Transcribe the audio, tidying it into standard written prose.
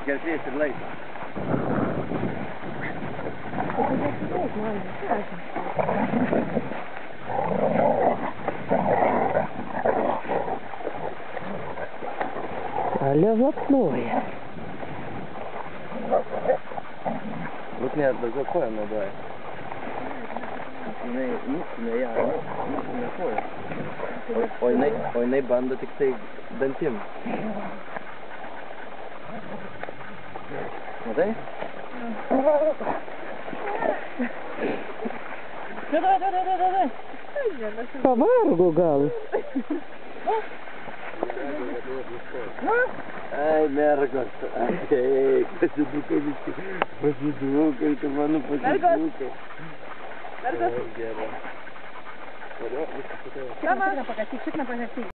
Gerklės ir laiko. Але запноє. Būt net daugiau kojom naudoja. Jinai koja. O jinai bando tik tai dantim. Matai? Давай. Pavargo gal. Ai, mergos. Ei, pasidukai visi. Pasidukai, tu mano pasidukai. Mergos. Gerai. Mama. Šikna pakasy.